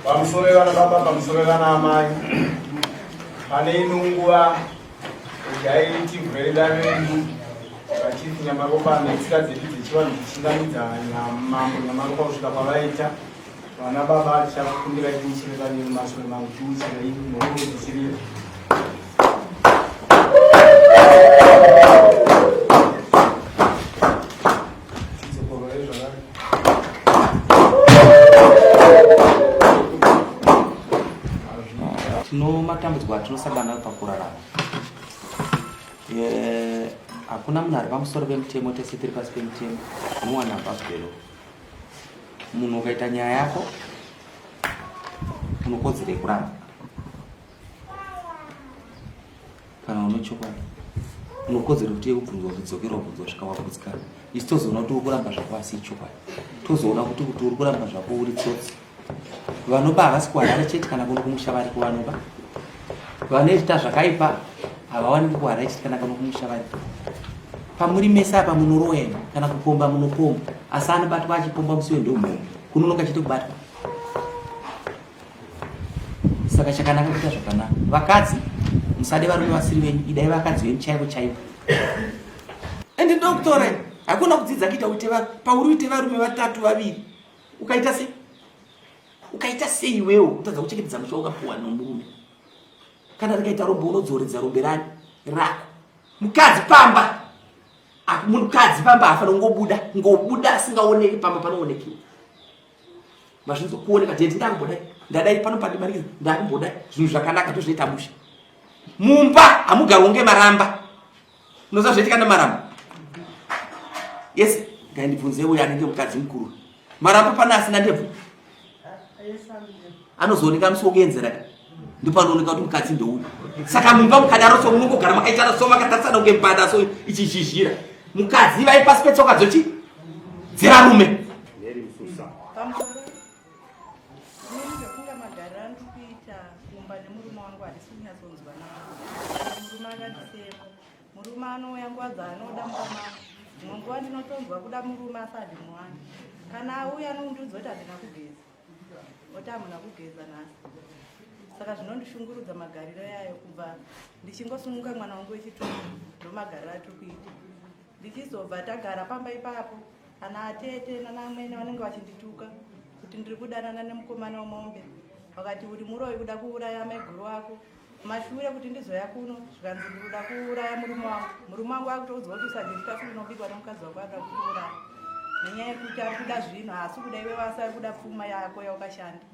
Pamusorevana baba, pamusorevana amai, pane inungwa yaiti vhera rendu vachiti nyamaropa netsika dzedu dzechivanhu dzichingamidza nyamaropa kusvika pavaita vana baba tichakufundira tiuchireva neni mashure mangu tiuchira ini nhoo dzichirira matambudziko atinosangana pakurarama. Hakuna munhu ari pamusoro pemutemo, tese tiri pasi pemutemo, unowana pazvero. Munhu ukaita nyaya yako unokodzera kuramba, kana une chokwadi unokodzera kuti ubvunzwa kudzokera ubvunzwa kusvika wapudzikana. Isi tozoona kuti uri kuramba zvako asi chokwadi, tozoona kuti uri kuramba zvako uri tsotsi. Vanoba havasi kuharara chete kana kuno kumusha vari kuvanoba, vanoita zvakaipa havawani kukuhara chete kana kuno kumusha vari. Pamuri mese apa munorohema kana kupomba munopomba, asi anobatwa achipomba musi wendomhombe kunonoka chete kubatwa. Saka chakanaka kuita zvakanaka. Vakadzi musade varume vasiri venyu, idai vakadzi venyu chaivo chaivo. Ende ndokutore hakuna kudzidza kuita uteva pauri uite varume vatatu vaviri. Ukaita sei iwewe utadza kuchengetedza musha wakapuwa nomurume. Kana rikaita rombo unodzoredza rombe rako. Mukadzi pamba afana ngobuda asingaoneki pamba panooneki. Mazvinzo kuoneka tete ndakubodai ndadai pano pandimarikiza ndakubodai zvinhu zvakanaka tozvoita musha. Mumba hamugaro ngemaramba. Unoziva zvoitika nemaramba. Yes, ngaindibvunze uyo anenge mukadzi mukuru. Maramba pana asina ndebvu. Anozooneka musi wokuenzera ndopanooneka kuti mukadzi ndouyu. Saka mumba mukadaro so munongogara makaitana so makatarisana kunge mbada so ichizhizhira. Mukadzi vai pasi petsoka dzochi dzerarume. Murume anouya nguva dzaanoda mukomana, dzimwe nguva ndinotonzwa kuda murume asati muwani. Kana auya anondiudza kuti handina kugeza, oti hamuna kugeza nhasi. Saka zvinondishungurudza magariro yayo kubva ndichingosununguka mwana wangu wechitombo ndomagariro atiri kuita. Ndichizobva tagara pamba ipapo, ana atete nanamwene vanenge vachindituka kuti ndiri kudanana nemukomana wemombe. Vakati uri muroyi kuda kuuraya maiguru ako. Mashure kuti ndizoya kuno zvikanzi ndikuda kuuraya murume wangu. Murume wangu akutoudzwa kuti usadye chikafu chinobikwa nomukadzi wako ada kuuraya. Nenyaya yekuti ari kuda zvinhu asi kuda iwe wasi ari kuda pfuma yako yaukashanda.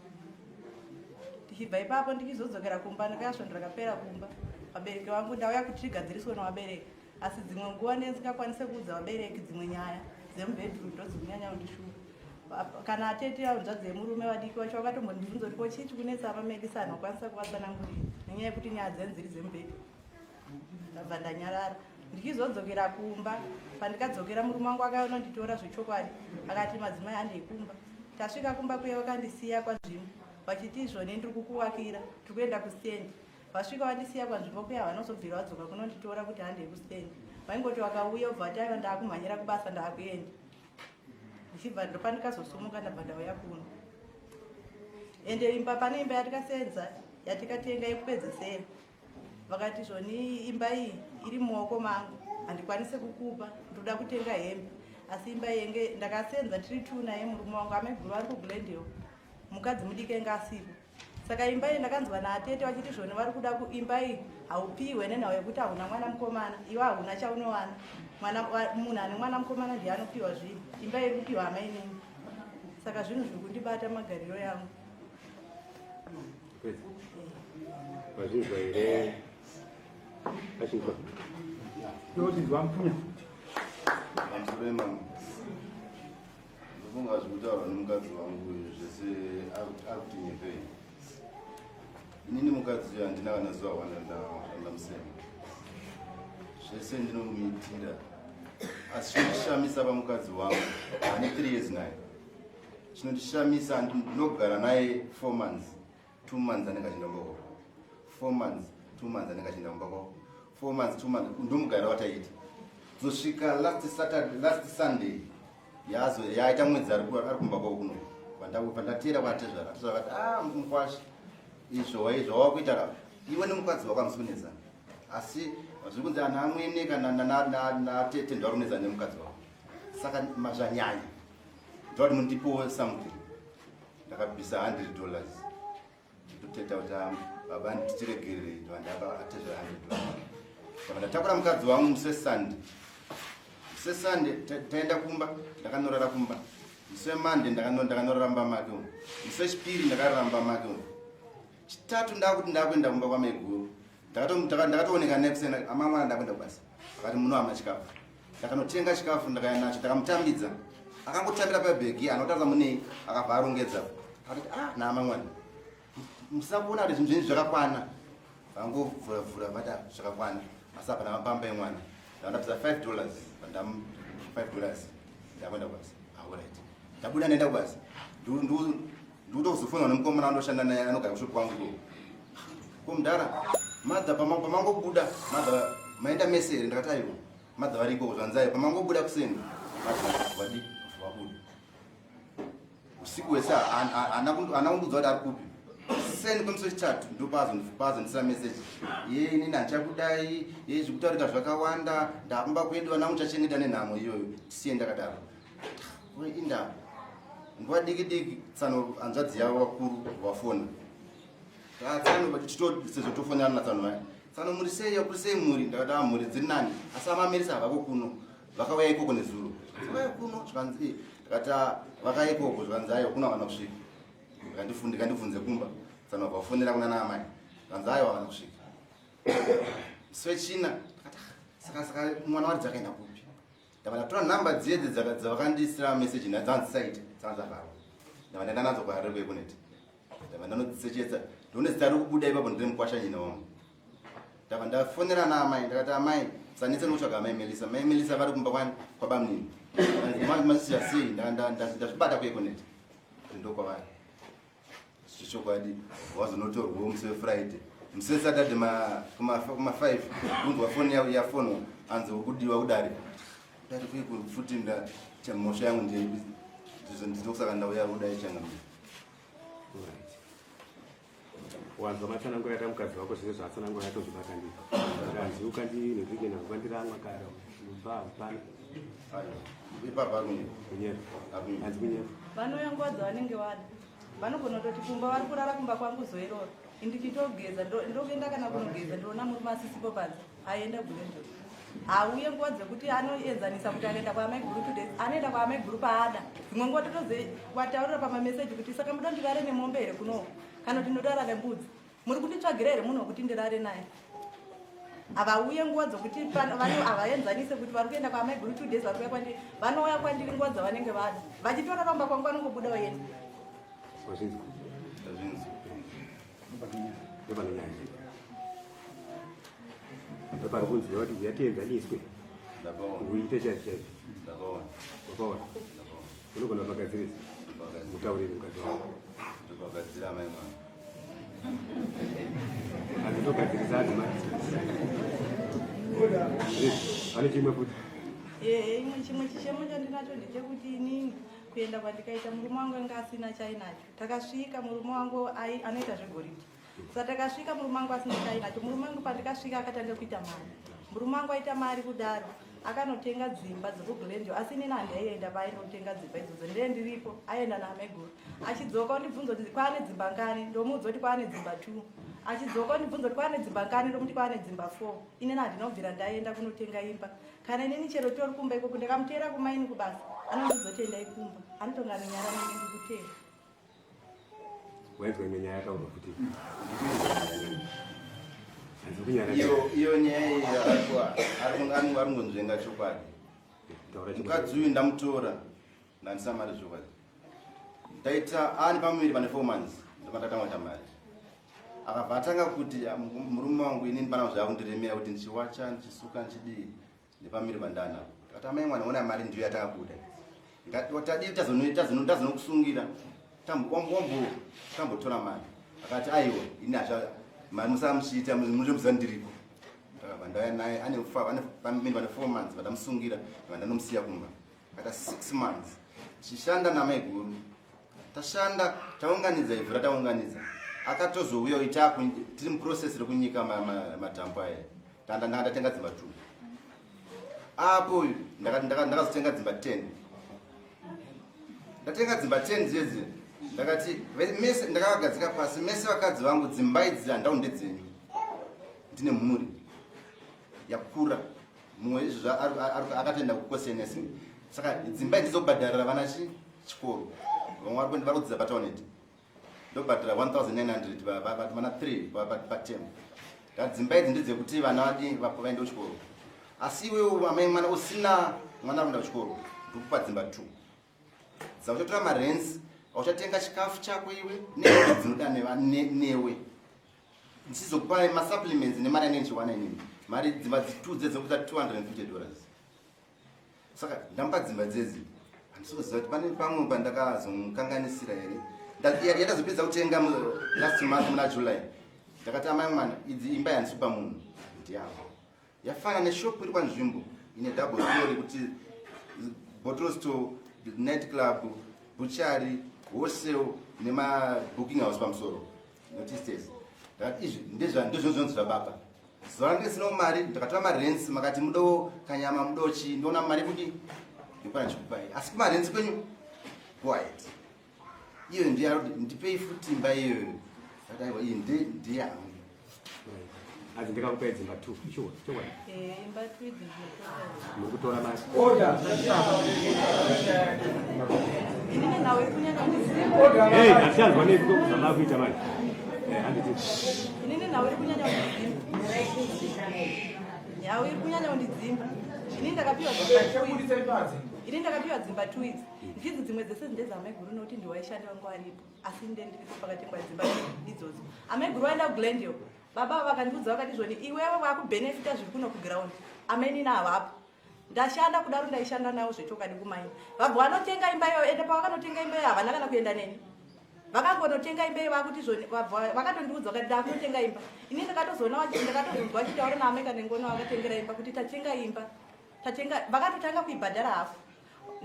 Tichibva ipapo ndichizodzokera kumba ndakasvo ndakapera kumba. Vabereki vangu ndauya kuti tigadziriswe navabereki. Asi dzimwe nguva ndisingakwanise kuudza vabereki dzimwe nyaya dzemubhedroom ndodzikunyanya kundishupa. Kana atete hanzvadzi yemurume vadiki vacho vakatombondibvunza kuti ko chii kunetsa vamedisana wakwanisa kuvatsanangurira nenyaya yekuti nyaya dzenziri dzemubhedha. Ndabva ndanyarara. Ndichizodzokera kumba, pandikadzokera murume wangu akaononditora zvechokwadi akati madzimai handei kumba. Tasvika kumba kuye vakandisiya kwazvimwe vachiti izvoni ndiri kukuwakira tiri kuenda kustendi. Vasvika vandisiya kwanzvimbo kuye havanozobvira vadzoka kunonditora kuti handei kustendi. Vaingoti vakauya ubva taiva ndaakumhanyira kubasa ndaakuenda. Ndichibva ndopandikazosumuka ndabva ndauya kuno. Ende imba pane imba yatikasenza yatikatenga yekupedzesera. Vakati zvoni imba iyi iri mumaoko mangu handikwanise kukupa ndoda kutenga hembe. Asi imba yenge ndakasenza tiri tuna yemurume wangu amaiguru ari kuGlendale. Mukadzi mudiki enge asipo. Saka imba iyi ndakanzwa naatete vachiti zvoni vari kuda kuimba iyi haupiwe nenhau yekuti hauna mwana mukomana. Iwe hauna chaunowana. Munhu ane mwana mukomana ndiye anopiwa zvinhu. Imba iri kupiwa hama inini. Saka zvinhu zviri kundibata magariro yangu. Mazvizwa here achizwa ndozvizwa mpunya pamusoro wemama ndobonga zvekutaura nomukadzi wangu zvese ari kuti nyepei. Inini mukadzi uyo handina kana zuva wandamusema zvese ndinomuitira, asi chinondishamisa pamukadzi wangu ane 3 years naye. Chinondishamisa ndinogara naye 4 months 2 months anenge achinda kumbako 4 months 2 months anenge achinda kumbako 4 months 2 months ndomugara wataita kusvika last Sunday yaita mwedzi ari kumbako kuno pandatera kwatezvara atizvakati mukwashi izvo wawakuita iwe nemukadzi wako hamusikunetsana asi zviri kunzi anhu amwene kana natete ndo ari kunetsana nemukadzi wako saka zvanyanya ndoti mundipowo something ndakabvisa $100 ndoteta kuti baba nditiregerere ndandakaatezva $100 ndatakura mukadzi wangu musesande taenda kumba ndakanorara kumba musemande ndakanorara mba make musechipiri ndakararamba make chitatu ndakuti ndakuenda kumba kwameguru ndakatooneka nekusena amamwana ndakuenda kubasa akati munohama chikafu ndakanotenga chikafu ndakaya nacho ndakamutambidza akangotambira pabhegi anotaridza munei akabva arongedza akati naamamwana musakuona kuti zvinhu zvenyu zvakakwana vangovhuravhura vada zvakakwana asi apa ndamapamba emwana ndandabvisa $5 pandamu $5 ndakwenda kubasa alright ndabuda ndaenda kubasa ndikutozofonwa nemukomana andoshanda naye anogara kushopu kwangu komudhara madha pamangobuda madha maenda meseri ndakati aiwa madha variko zvanzayo pamangobuda kuseni vadi vabuda usiku wese ana kundudzwa kuti ari kupi seni kwemusi wechitatu ndopazondisira meseji inini handichakudai zvekutaurika zvakawanda ndakumba kwedu ana muchachengeta nenhamo iyoyo tisiye ndakadaro inda nguva diki diki tsano hanzvadzi yavo vakuru vafona tsano sezvo tofonana natsano vaya tsano muri sei yakuri sei muri ndakati mhuri dziri nani asi amamerisa havako kuno vakauya ikoko nezuro vakauya kuno zvikanzi ndakati vakauya ikoko zvikanzi aiwa kuna vana kusvika ndikandibvunze kumba tsano vafonera kuna naamai zvikanzi aiwa vana kusvika musi wechina saka mwana wari dzakaenda kupi ndava ndatora nhamba dzedze dzavakandisira meseji dzanzisaita dzanzavaro ndava ndaenda nadzo kwarekwekunet ndava ndanodzisechetsa ndone zita ri kubuda ipapo ndiri mukwashanyina wangu ndava ndafonera naamai ndakati amai sanetse nokutsvaga amai melisa vari kumba kwabamnini mazvizha sei ndazvibata kuekunet ndokwavari zvichokwadi wazonotorwawo musi wefriday musi wesaturday kuma5 kunzwa foni yafonwa anzi ukudiwa kudare dare kufuti chamosha yangu ndinokusaka ndauya kudai changamira wanzwa matsanango yaita mukadzi wako zvine zvatsanango yatozvibata ndii anzi ukandii nezvikena kukwandirangwa kara mumba hapana ipapa kunyepa hanzi kunyepa vanouya nguva dzavanenge vada vanogona kutoti kumba vari kurara kumba kwangu zoiroro indichitogeza ndokuenda kana kunogeza ndiona muri masisipo panze aenda gurezo auye nguva dzekuti anoenzanisa kuti anoenda kwaameguru today anoenda kwaameguru paada dzimwe nguva totoze wataurira pamameseji kuti saka muda ndirare nemombe here kunoku kana kuti ndodara nembudzi muri kunditsvagira here munhu wekuti ndirare naye havauye nguva dzokuti havaenzanise kuti vari kuenda kwaameguru 2 days vari kuya kwandiri vanouya kwandiri nguva dzavanenge vada vachitora pamba kwangu vanongobuda vaenda wazvinzwa ndopanonyaya ndopari kunziva kuti yatienzaniswe uite chaizvo wakaona unogona kupagadzirisa mutauriri mukadzi wako ndopagadzira amai mwana anditogadzirisa adzimai pane chimwe futi chimwe chishemo chandinacho ndechekuti inini kuenda kwandikaita murume wangu anga asina chainacho takasvika murume wangu anoita zvegoridhe saka takasvika murume wangu asina chainacho murume wangu pandikasvika akatanga kuita mari murume wangu aita mari kudaro akanotenga dzimba dzekugurenjo asi inini handaienda paainotenga dzimba idzodzo ndee ndiripo aenda naameguru achidzoka undibvunza kuti kwaane dzimba ngani ndomuudza kuti kwaane dzimba 2 achidzoka undibvunza kuti kwaane dzimba ngani ndomuti kwaane dzimba 4 inini handinobvira ndaenda kunotenga imba kana inini chero tori kumba ikoko ndakamuteera kumaini kubasa anondizotendai kumba anotonga nenyara nini ndikutenga wainzwa imwe nyaya yataurwa kuti iyo nyaya iyi ari ngonzvenga chokwadi mukadzi uyu ndamutora ndandisa mari zvokwadi ndaita ani pamuviri pane 4 months ndomatatangwata mari akabva atanga kuti murume wangu inini pana zvakundiremera kuti ndichiwacha ndichisuka ndichidii nepamuviri pandana kati amai mwana ona mari ndiyo yatakabuda tadii tazonokusungira tambotora mari akati aiwa ini asha mari musamushita muri muzandiripo ndakabva ndauya naye ane 4 months vadamusungira vandanomusiya kumba aka 6 months chishanda namai guru tashanda taunganidza ivhu rataunganidza akatozouya tiri muprocess rekunyika madhampu aya ndatenga dzimba 2 apo ndakazotenga dzimba 10 ndatenga dzimba 10 dzedzi ndakati mese ndakavagadzika pasi mese vakadzi vangu dzimba idzi handau ndedzenyu ndine mhuri yakura mumwe izvi akatoenda kukosenesi saka dzimba idzi dzobhadharira vana chikoro vamwe vari kudzidza patauneti ndobhadhara 1900 vana 3 patem dzimba idzi ndedzekuti vana vaende kuchikoro asi iwewo amai mwana usina mwana akuenda kuchikoro ndikupa dzimba 2 dzauchatora marenzi auchatenga chikafu chako iwe nehe dzinoda newe ndichizokupa masupplements nemari yanenge chiwana inini mari dzimba 2 dzedzekuta $250. Saka ndamupa dzimba dzedzi handisikuziva kuti pane pamwe pandakazomukanganisira here yatazopedza kutenga last month muna July ndakati amai mwana idzi imba yandisupa munhu ndiyavo yafana neshopu iri panzvimbo ine double story kuti bottle store, night club, butchery, wholesale nemabooking house pamusoro notices ndakati izvi ndezvonzira baba zuva range sino mari ndakatora marensi makati mudo kanyama mudo chi ndona mari kuti ndikwana chikupai asi kumarensi kwenyu quiet iyo ndipei futi imba iyo akaiwa iyi ndiyangu azi ndikakupa dzimba 2 sure imba 2 idzi mukutora mari inini nawe kunyanya kuzimba ndachanzwa nezvama kuita mari inini nawe kunyanya kuzimba yawe kunyanya kundidzimba inini ndakapiwa dzimba 2 idzi ndidzi dzimwe dzese ndedzamai guru nokuti ndiwaishanda wangu aripo asi ndendiripo pakatengwa dzimba idzodzo amai guru waenda kuGlendale baba vakandiudza vakati zvoni iwewe wakubhenefita zviri kuno kuground amainini havapo ndashanda kudaro ndaishanda navo zvechokadi kumaini vabva vanotenga imba iyoyo ende pavakanotenga imba iyo havana kana kuenda neni vakangonotenga imba iyo vakuti zvoni vakatondiudza vakati ndakunotenga imba ini ndakatozonzwa chitauro naamai kanengona vakatengera imba kuti tatenga imba vakatotanga kuibhadhara hafu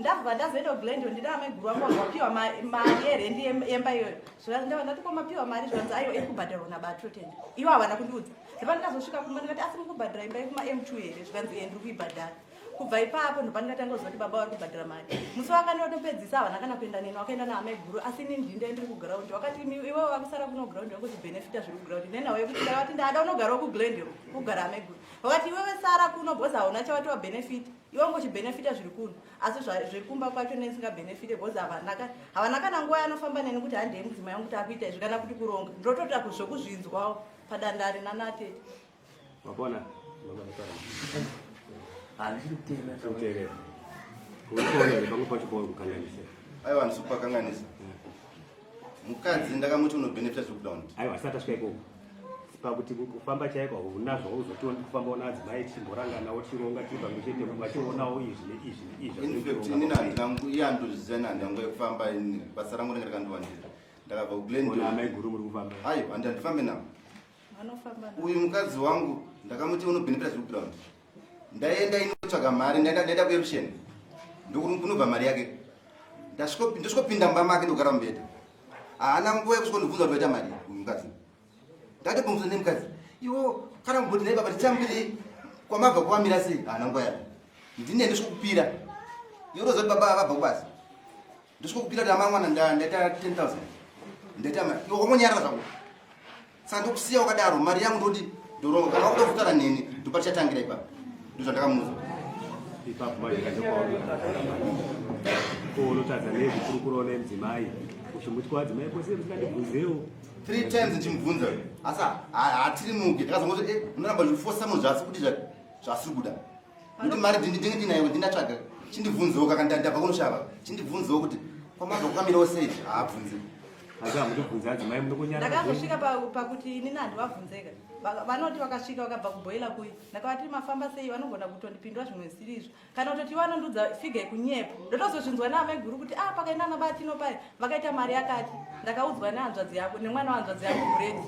ndabva ndazoenda kuGlendale ndina amai guru vangu vakapiwa mari yerendi yemba iyoyo ndati komapiwa mari zvanzi aiwa iri kubhadharwa nabatotenda ivo havana kundiudza zipa ndikazosvika kumba ndikati asi mukubhadhara imba yekuma-M2 here zvikanzi ndiri kuibhadhara kubva ipapo ndobva ndikatanga kuziva kuti baba vari kubhadhara mari musi wakandotopedzisa havana kana kuenda neni wakaenda naamai guru asi ini ndinde ndiri kuground wakati iwewe vakusara kuno ground wakuti benefita zviri kuground nenawe kuti ndakati ndada unogarawo kuGlendale kugara amai guru wakati iwewe sara kuno bhozi hauna chavatiwa benefit iwe ngochibenefita zviri kuno asi zviri kumba kwacho nesingabenefite bhozi havana kana nguva yanofamba neni kuti handei mudzimai wangu kuti akuita izvi kana kuti kuronga ndotota zvokuzvinzwawo padandare nanatete wapona handikuteerera utonere pamwe pachikoro kukanganisa aiwa ndisukupakanganisa mukadzi ndakamuti unobenefita zvekudown aiwa asati asvika ikoko pakuti kufamba chaiko unazvo uzoti kufamba una adzimai chimboranganawo chironga tiri pamwe chete vachionawo inini handinanguyandozizani handangu yekufamba basa rangu ringe rakandowandira ndakabva kuGlendale guru muri kufamba aiwa handifambe navo uyu mukadzi wangu ndakamuti unobenefita zvekuground ndaenda inotsvaga mari ndaenda kueruption ndokunobva mari yake ndosvikopinda mba make ndokugara mubhedha haana nguva yekusvikondibvunza kuti waita mari uyu mukadzi ndatobvunza nemukadzi iwo kana kumboti nai baba tichambiri kwamabva kwamira sei haana nguva yake ndine ndosvikupira yorozoti baba vabva kubasa ndosvikupira kuti amamwana ndaita 10,000 ndaita mari iwo kwamonyarara zvako saka ndokusiya wakadaro mari yangu ndoti ndoronga kana wakutofutara neni ndopa tichatangira ipapo ndozvandakamuza ipapo maikaounotadza nezvikurukuro nemudzimai uchimuti kwadzimai kwese musikandibvunzewo 3 times ndichimubvunza asi hatiri muke ndakazongoti unoramba zvifosa munhu zvasi kuti zvasiri kuda kuti mari ndinge ndinayo ndinatsvaga chindibvunzewo kaka ndabva kunoshava chindibvunzewo kuti kwamabva kukamirawo sei haabvunze aka mutibvunza adzimai munokonyara ndakazosvika pakuti inini handivabvunzeka vanoti vakasvika vakabva kuboila kuyi ndakavati mafamba sei vanogona kutondipindura zvimwe zvisiri kana kutoti vanondudza figa yekunyepo ndotozozvinzwa neamai guru kuti pakaenda nabatino pai vakaita mari yakati ndakaudzwa nehanzvadzi yako nemwana wahanzvadzi yako Bredi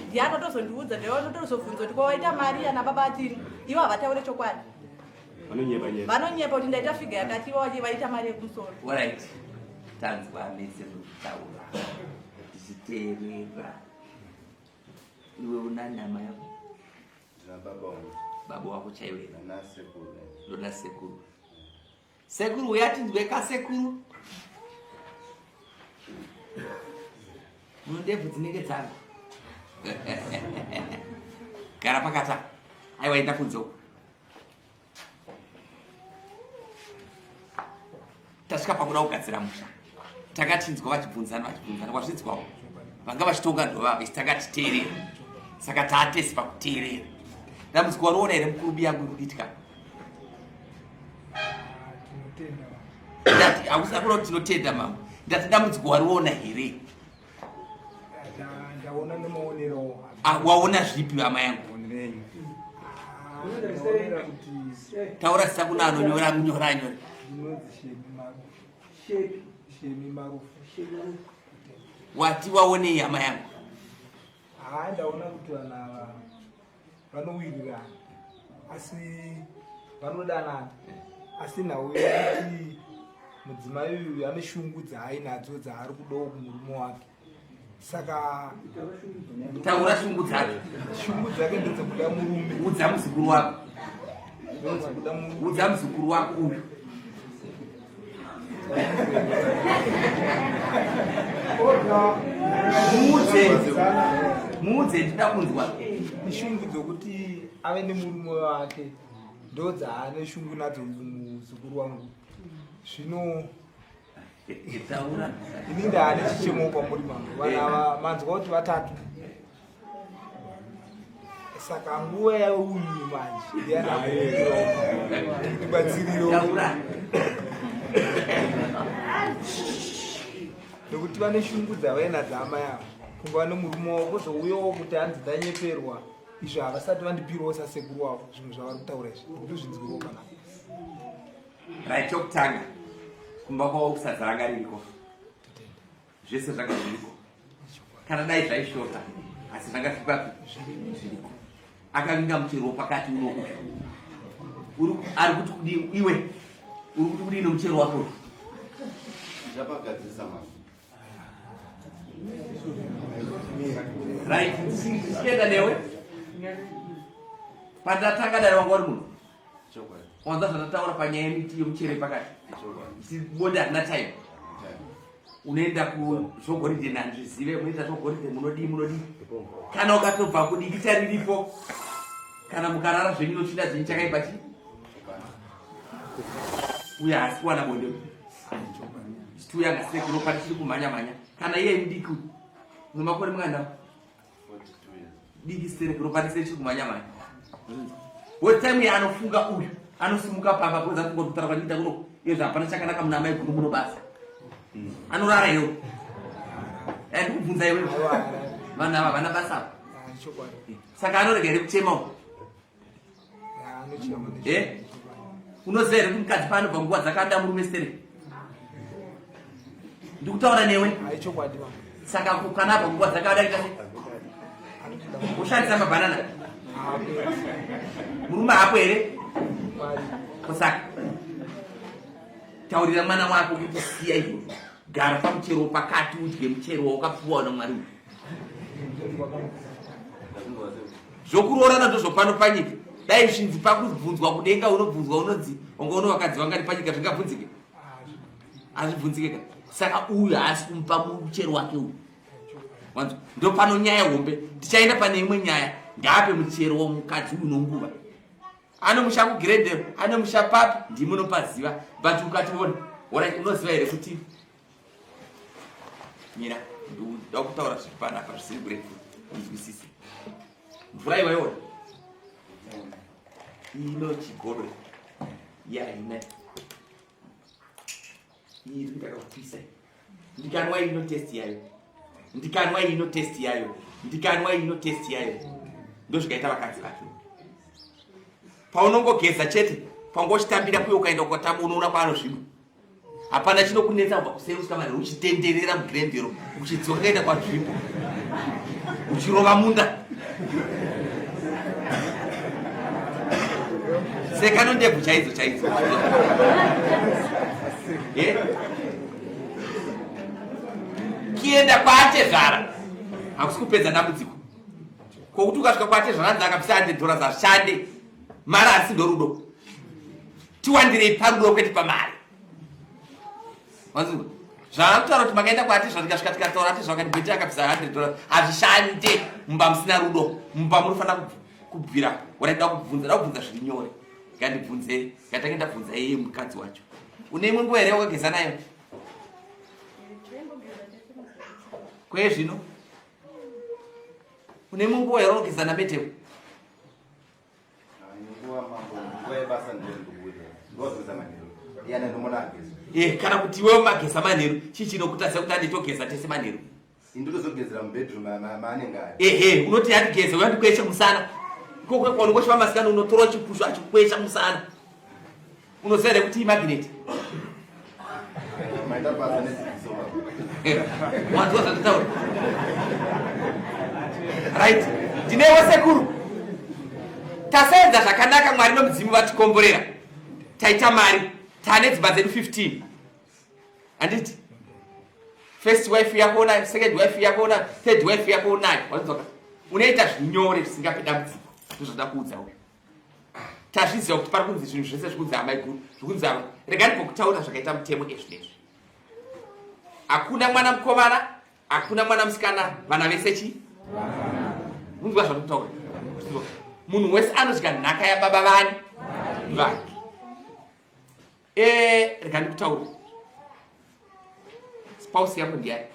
ndianotozondiudza ndotozobvunza kuti kwawaita mari yana baba atino ivo havataure chokwadi vanonyepa kuti ndaita figa yakati ivo vaita mari yekumusoro. Alright, tanzwa mese mutaura tichiteerera. Iwe una nyama yako? Ndina baba wangu. Baba wako chaiwe? Na sekuru. Ndona sekuru. Sekuru uyatinzwe ka sekuru? Munodebvu dzinenge dzangu. Gara pakata. Aiwa enda kunze. Tasvika pakuda kugadzira musha. Takatinzwa vachibvunzana wazvinzwawo. Vanga vachitonga ndova vachitakatiteerera. Saka taatesi pakuteerera. Dambudziko wariona here mukurubi yangu ikuditika? Ndati hausina kuda kuti tinotenda mama. Ndati dambudziko wariona here? Ndaona nemaonero. Waona zvipi mama yangu? Taura sisa kuna anonyora nyora. Shemi marufu. Wati waone hama yangu? Ndaona kuti vanowirirana asi vanodanana asi nawe kuti mudzimai uyu ane shungu dzaainadzo dzaari kudawo kumurume wake. Saka taura shungu dzake. Shungu dzake ndedzekuda murume. Udza muzukuru wako. Udza muzukuru wako uyu. Muudze ndida kunzwa. Shungu dzokuti ave nemurume wake ndo dzaane shungu nadzo muzukuru wangu. Zvino taura ini ndaane chichemo kwamuri mangu. Vana manzwa kuti vatatu. Saka nguva yauyu manje ndibatsirirewo. Taura. Nekuti vane shungu dzavainadza ama yavo kunga nemurume wavo kozouyawo kuti hanzi ndanyeperwa izvo havasati vandipirawo sasekuru wavo zvinhu zvavari kutaura izvi nekuti zvinzwiro kana rai chokutanga kumba kwavo kusadza ranga ririko zvese zvanga zviriko kana dai zvaishota asi zvanga zvipapi zviriko akavinga muchero pakati unoku ari kuti kudii iwe uri kuti kudii nomuchero wako Ndapagadzirisa mama. Right, sikienda newe. Pandatanga dai wangu uri munhu. Chokwadi. Wanza zvandataura panyaya yemiti yemuchere pakati. Chokwadi. Bonde harina time. Unoenda kuzogoridhe nanzvizive, munoita zogoridhe munodii. Kana ukatobva kudikita riripo. Kana mukarara zvenyu nochinda zvenyu chakaipa chi. Uya hasi kuwana bonde. Situya ngasekuru pati chiri kumhanya. Kana iye mudiki nemakore mungana 42 years. diki serekuru pati chiri kumhanya. What time yaanofunga uyu anosimuka pamba kuza kungotara kwandita kuno yezva hapana chakanaka muna mai guru muno basa. Anorara iyo. Ndikubvunza iwe. Vanhu ava vana basa. Saka anorega here kuchema uyu. Unoziva here kuti mukadzi paanobva nguva dzakanda murume sere. Ndikutaura newe. Saka kana abva nguva dzakadaita ushandisa mabhanana. Murume hapo here. Kusaka taurira mwana wako kuti siya izvo. Gara pamuchero pakati udye muchero wakapiwa naMwari. Zvokuroorana ndozvopano panyika. Dai zvinzi pakubvunzwa kudenga unobvunzwa unodzi onga uno vakadzi vanga ri panyika zvingabvunzike. Azvibvunzike. Saka uyu haasi kumupa muchero wake uyu. Wanzo ndo pano nyaya hombe. Tichaenda pane imwe nyaya. Ngape muchero womukadzi uyu nonguva. Anomusha kugrade, anomusha papi, ndimunopaziva. But ukationa, unoziva here kuti mira, ndakutaura zvipana apa zvisiri breakfast. Ndizwisise. Mvura iwayo. Ino chigoro. Ine. Iri ndakakupisa. Ndikanwa ino test yayo. ndikanwa ino test yayo ndikanwa ino test yayo ndozvikaita vakadzi vake paunongogeza chete pangochitambira kuyo ukaenda kotama unoona kwaanozvima hapana chinokunetsa kubva kuseri kusvika manheru uchitenderera mugrendero uchidzoka kaenda kwazvimbo uchirova munda sekano ndebvu chaidzo kienda kwaatezvara hakusi kupedza dambudziko kwokuti ukasvika kwaatezvara anzi akapisa $100 zvashande mari asi ndorudo tiwandirei parudo kwete pamari wanzwa zvaakutaura kuti makaenda kwaatezvara tikasvika tikataura atezvara vakati bheti akapisa $100 hazvishande mumba musina rudo mumba munofanira kubvira waraida kubvunza zviri nyore ngandibvunze ngatange ndabvunza iye mukadzi wacho une imwe nguva here wakageza nayo kweye zvino une imwe nguva here unogeza nametewo kana kuti iwewo mageza manheru chii chinokutasa kuti anditogeza tese manheru unoti yandigeze uyandikweshe musana ikokwanongoshiva masikana unotora chipushu achikwesha musana unoziva here kuti imagineti mwanzi wazvatitaura right ndinewo sekuru tasaedza zvakanaka mwari nomudzimu vatikomborera taita mari taane dzimba dzedu 15 handiti first wife yako unayo second wife yako unayo third wife yako unayo wazvidzoka unoita zvinyore zvisingape dambudziko ndozvada kuudza uyu tazviziva kuti pari kunzi zvinhu zvese zvikunzi hama iguru zvikunzi hama regani pokutaura zvakaita mutemo ezvinezvi hakuna mwana mukomana hakuna mwana musikana vana vese chi munzwa zvakutaura munhu wese anodya nhaka yababa vani vake regani kutaura spouse yako ndiani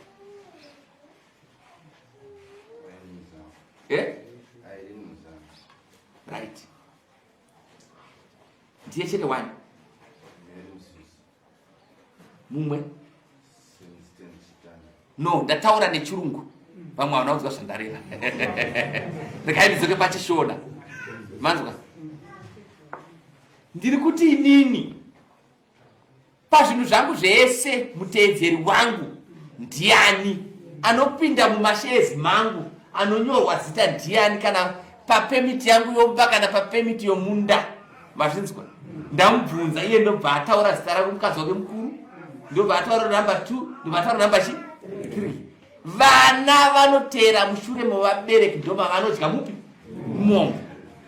right ndiye chete wani mumwe no ndataura nechirungu vamwe havana kudzwa zvandareva regai ndidzoke pachishona manzwa ndiri kuti inini pazvinhu zvangu zvese muteedzeri wangu ndiani anopinda mumashezi mangu anonyorwa zita ndiani kana papemiti yangu yomba kana papemiti yomunda mazvinzwa ndamubvunza iye ndobva ataura zita rake mukadzi wake mukuru ndobva ataura namba 2 ndobva ataura namba 3 vana vanotera mushure mevabereki ndoma vanodya mupi mombe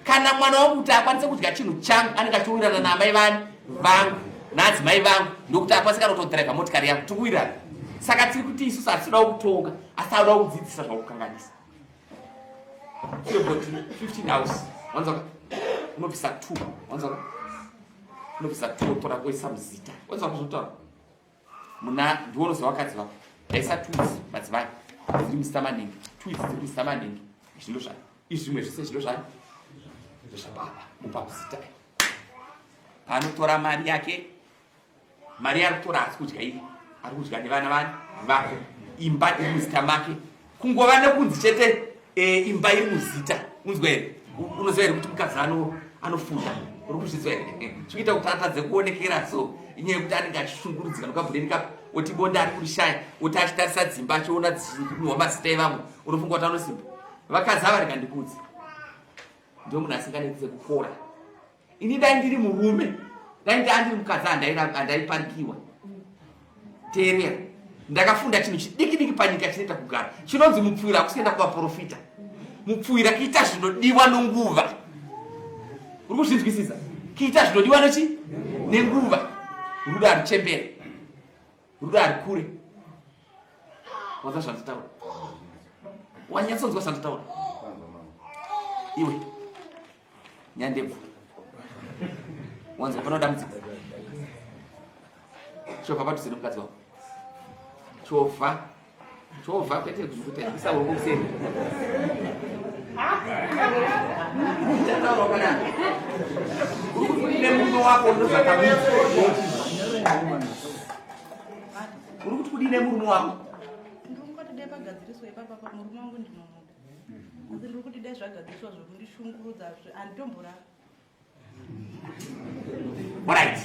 kana mwana wangu kuti akwanise kudya chinhu changu anenge achiwirirana namai vani vangu naadzimai vangu ndokuti akwanise kana kutodhiraivha motikari yangu tikuwirirana saka tiri kuti isusu hatinoda kutonga asi tauda kudzidzisa zvakukanganisa 15 house wanzoka unobvisa 2 wanzoka unobvisa 2 otora kuisa muzita wanzoka kuzvotaura muna ndionoziva vakadzi vako daisa twis madzimai dziri musita maningi twis dziri musita maningi zvino zvai izvi zvimwe zvese zvino zvai zvababa mupa muzita paanotora mari yake mari ari kutora asi kudya iye ari kudya nevana vani vake imba iri muzita make kungova nekunzi chete imba iri muzita unzwa here unoziva here kuti mukadzi anofunda uri kuzviziva here zvikuita kuti atadze kuonekera so inyaya yekuti anenge achishungurudzika nokabhureni kapo oti bonda ari kurishaya oti achitarisa dzimba achiona dzichinywa mazita evamwe unofunga kuti anosimba vakadzi ava rega ndikudzi ndio munhu asinganetse kupora ini dai ndiri murume dai ndiri mukadzi handaiparikiwa teerera ndakafunda chinhu chidiki diki panyika chinoita kugara chinonzi mupfuwira hakusienda kuvaprofita mupfuwira kiita zvinodiwa nonguva uri kuzvinzwisisa kiita zvinodiwa nochi nenguva rudo haruchembere rudo harukure wanza zvanditaura wanyatsonzwa zvanditaura iwe nyandebvu wanzwa panoda mudziko chova padhuze nomukadzi wako chovha kwete kuzvikuta uruko kuseri ine mume wako ndozvakamudzi uri kuti kudine murume wako ndingoti dai pagadziriswa kusuye papa murume wangu ndinomuda asi ndiri kuti dai zvagadziswa zvokundishungurudza handitomborara. Alright.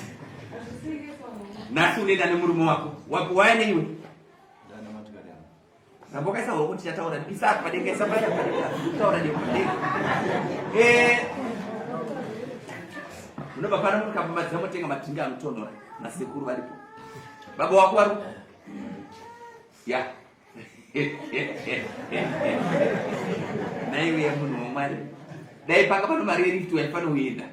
Nasi unoenda nemurume wako. Waya neiwe? Ndana matikari yangu. Samboka isa kuti chataura ndisa padenga isa padenga. Taura nepadenga. Unobva pana muka pamadza motenga matinga anotonora na sekuru varipo. Baba wako vari? Ya. Naiwe munhu wamwari. Dai paka pano mari yelift waifana kuenda.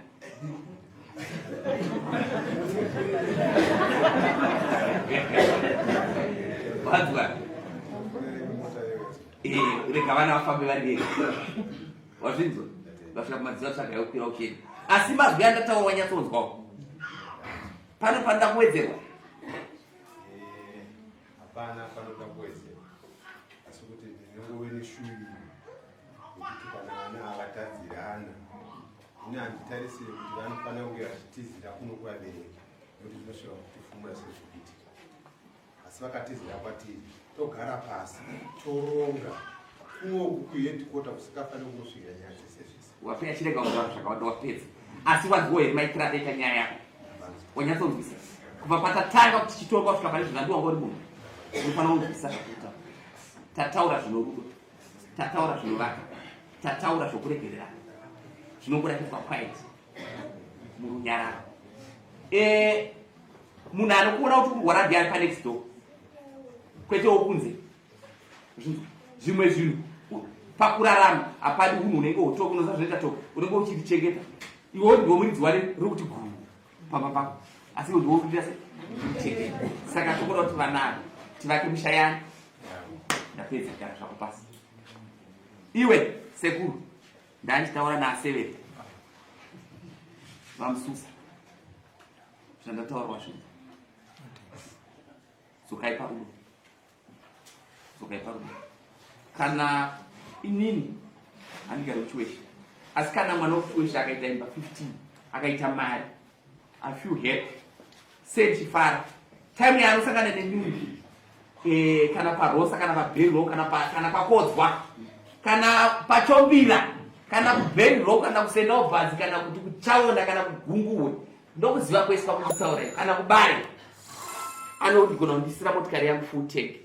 Wadzwa. Reka vana vafambe vari vega. Wazvinzwa? Vasvika kumadziva saka yokwira ucheni. Asi mazwi andataura wanyatsonzwawo. Pano panoda kuwedzerwa. Hapana panoda kuwedzerwa. Asi kuti ndinongove neshuviro yekuti kana vana avatadzirana ine handitarisire kuti vanofanira kunge vachitizira kuno kuvabereki nokuti zvinosvika kuti pfuma sezvikuitika. Asi vakatizira kwatiri togara pasi toronga kungoku kuhedhikota kusikafanira kunosvikira nyaya dzese zvese. Wapenya chirega kuzvara zvakawanda wapedza. Asi wadziwa here maitira deta nyaya yako. Wanyatsonzwisa. Kubva patatanga kuti chitonga kusvika pane zvinandiwa ngori munhu. Unofanira kunzwisa zvakuita. Tataura zvinorudo. Tataura zvinovaka. Tataura zvokuregerera. Zvinongoda kuitwa quiet. Murunyararo. Munhu anokuona kuti kurwara ndiani panext door. Kwete wokunze. Zvimwe zvinhu pakurarama hapadi unhu unenge wotoka unozazvoita toka unenge uchichengeta. Iwe ndiwo muridzi wari kuti guru pamba pako. Asi ndiwo kuita sechengeta. Saka tokoda kuti vana tivake mushayani. Ndapedza gara zvako pasi. Iwe sekuru ndanchitaura naaseveri vamususa zvandataurwa zvinhu. Dzokai parudo. Dzokai parudo. Kana inini handingari kuchiwesha. Asi kana mwana wekuchiwesha akaita imba 15 akaita mari I feel happy. Senchifara. Time yaanosangana nenyungu. Kana parosa kana pabhero kana pakodzwa kana pachombira kana kubhero kana kusenobhazi kana kuti kuchaona kana kugunguwe ndokuziva kwese pakutsaura kana kubari anogona kundisira motikari yangu full tank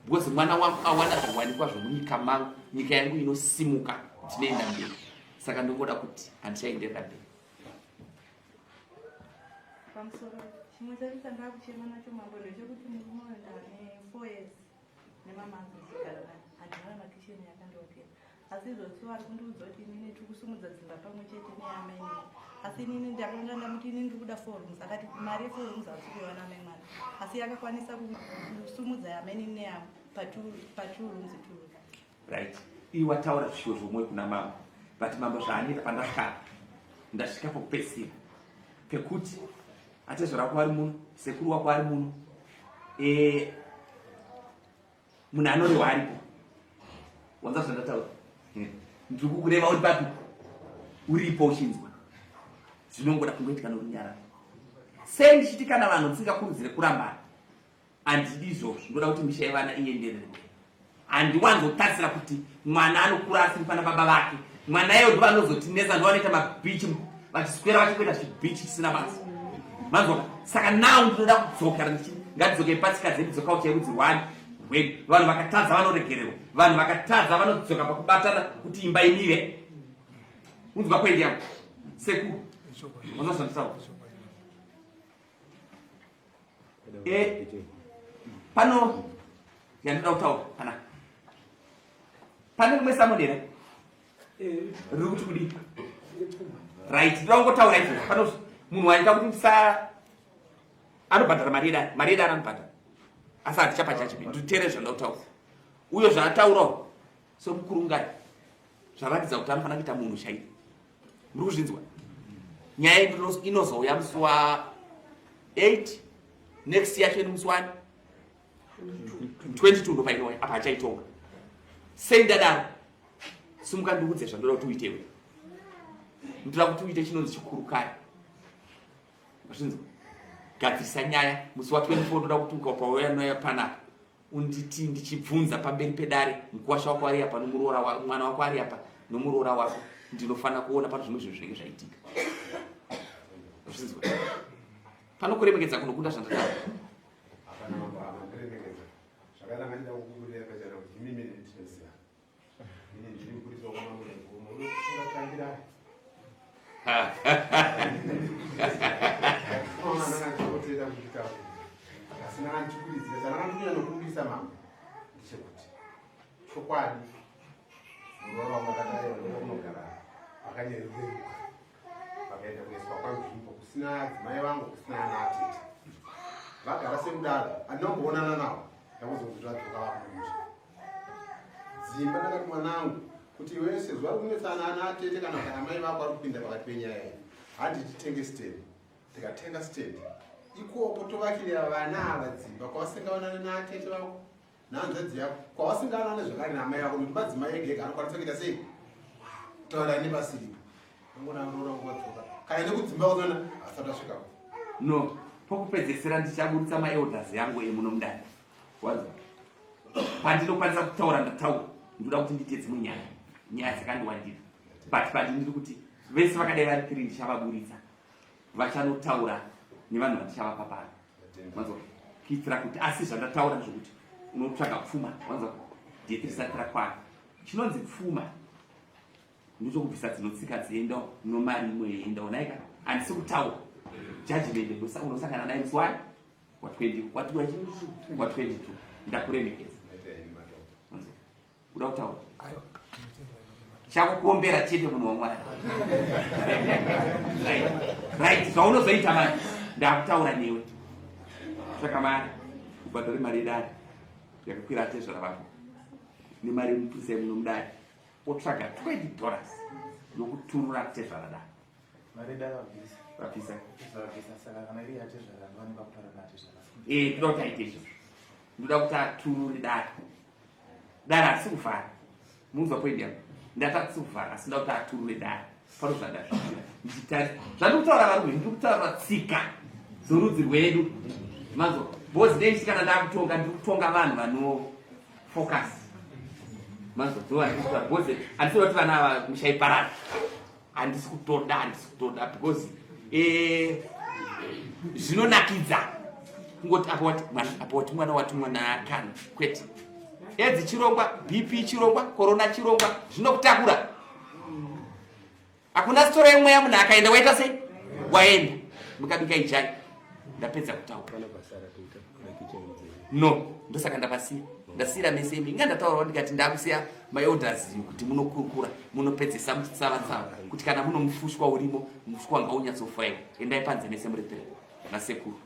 because mwana wangu awana zviwanikwa zvomunyika mangu nyika yangu inosimuka tinoenda mberi saka ndingoda kuti handichaenderera mberi. Pamusoro chimwe chacho ndakuchema nacho mambo ndechekuti murume ndane 4 years nemamazi chigara handina makisheni yakandokera asi izvozvo ari kundiudza kuti inini tiri kusumudza dzimba pamwe chete neameni asi inini ndakanga ndamuti inini ndiri kuda 4 rooms akati mari ye 4 rooms hausi kuiwana memwana asi yakakwanisa kusumudza yameni neyamo pa 2 rooms 2 right. Iwe wataura zvishuwo zvomwe kuna mama but mambo zvaanoita pandasvika ndasvika pokupedzisira pekuti atezvo rako ari muno sekuru wako ari muno munhu anorehwa aripo. Wanza zvandataura ndiri kukureva uri papi uripo uchinzwa zvinongoda kungoitika norunyararo. Sei ndichiti kana vanhu ndisingakurudzire kurambana handidi izvozvo ndoda kuti misha yevana ienderere. Handiwanzotarisira kuti mwana anokura asiri pana baba vake. Mwana yeyo ndo vanozotinesa ndo vanoita mabhichi vachiswera vachikuita zvibhichi chisina basa. Manzoka saka nawo ndinoda kudzoka ngatidzokei patsika dzedu dzokawo cherudzi rwani rwedu. Vanhu vakatadza vanoregererwa. Vanhu vakatadza vanodzoka pakubatana kuti imba imire. Unzwa kwendi yangu sekuru wanzazvandisaura pano yandinoda kutaura pana pane rimwe samonera riri kuti kudii right. Ndinoda kungotaura izvo pano munhu waita kuti anobhadhara mari yedana anobhadhara asi hatichapa chachipi nditeere zvandinoda kutaura uyo zvaataurawo somukurungani zvaratidza kuti anofanira kuita munhu chaiko. Muri kuzvinzwa? Nyaya inozouya musi wa 8 next yacho ni musi wa 22 ndo paino apa achaitonga. Sei ndadaro simuka ndiudze zvandoda kuti uitewe. Ndoda kuti uite chinonzi chikurukari. Mazvinzwa? Gadzirisa nyaya musi wa 24 ndoda kuti ukauya noya panapa unditi ndichibvunza pamberi pedare mukuwasha wako ari apa nomuroora wako mwana wako ari apa nomuroora wako ndinofanira kuona pane zvimwe zvinhu zvinenge zvaitika. Zvinzwa panokuremekedza kunokunda zvandataura. Hapana mambo anokuremekedza zvakanaka ndida kukubudirira pachana kuti imimi ndinoziva ini ndiri kukuriswa kwamamurengo unofungatangira anangandiotera kuti kapo asi nakandichikurudzira chanakandikunya nokumbisa mambo ndichekuti chokwadi muroora wamakadai vanogara vakanyeruberuka vakaenda kuiswa kwanzvimbo kusina adzimai vangu kusina ana atete vagara semudaro andinongoonana navo ndakuzokuti vadzoka vakumusha dzimba ndakati mwanangu kuti iwe sezvo vari kunetsana ana atete kana kuti amai vako vari kupinda pakati penyaya iyi handi titenge stendi tikatenga stendi ikoko tovakirira vana ava dzimba kwavasingaonane naatete vako nahanzvadzi yako kwavasingaonane zvakare naamai vako nokuti madzimai ega ega anokwanisa kuita sei taura nepasiripo angonaroora kuvatsoka kana nekudzimba kuzoona asati asvikako no pokupedzesera ndichaburitsa maelders yangu emuno mundani wazi pandinokwanisa kutaura ndataura ndoda kuti ndiite dzimwe nyaya dzakandiwandira but pandiniri kuti vese vakadai vari 3 ndichavaburitsa vachanotaura nevanhu vandichavapa pano wanzwa kuitira kuti asi zvandataura ndezvokuti unotsvaga pfuma wanzwa dete risati rakwana chinonzi pfuma ndochokubvisa dzinotsika dzienda nomari imwe yeienda onaika handisi kutaura judgment unosangana naye musi wani wa20 wa22 ndakuremekedza uda kutaura chakukombera chete munhu wamwari right zvaunozoita mani ndakutaura newe saka mari kubhadhare mari yedare yakakwira atezvara vako nemari yemupurisa yemuno mudare otsvaga $20 yokuturura atezvara dare vapisa ndoda kuti aite izvozvo ndoda kuti aturure dare harisi kuvhara munzwa poindi yangu ndatatisi kuvhara asi ndoda kuti aturure dare pano zvandazvira ndichitari zvandikutaura varume ndikutaura tsika dzorudzi rwedu manzwa bhozi dei kana ndakutonga ndikutonga vanhu vanofocus manzwa dzova bhozi handisiri kuti vana ava mushaiparara handisi kutoda because zvinonakidza kungoti apoti mwana wati mwana akana kwete edzi chirongwa bp chirongwa corona chirongwa zvinokutakura hakuna sitora imwe yamunhu akaenda waita sei waenda mukabika ijai ndapedza kutaura no ndosaka ndasiyira mese imbi inga ndataurawo ndikati ndakusiya maelders kuti munokurukura munopedzesa muchitsava-tsava kuti kana muno mufushwa urimo mufushwa wanga unyatsofaiwa endai panze nese murepere nasekuru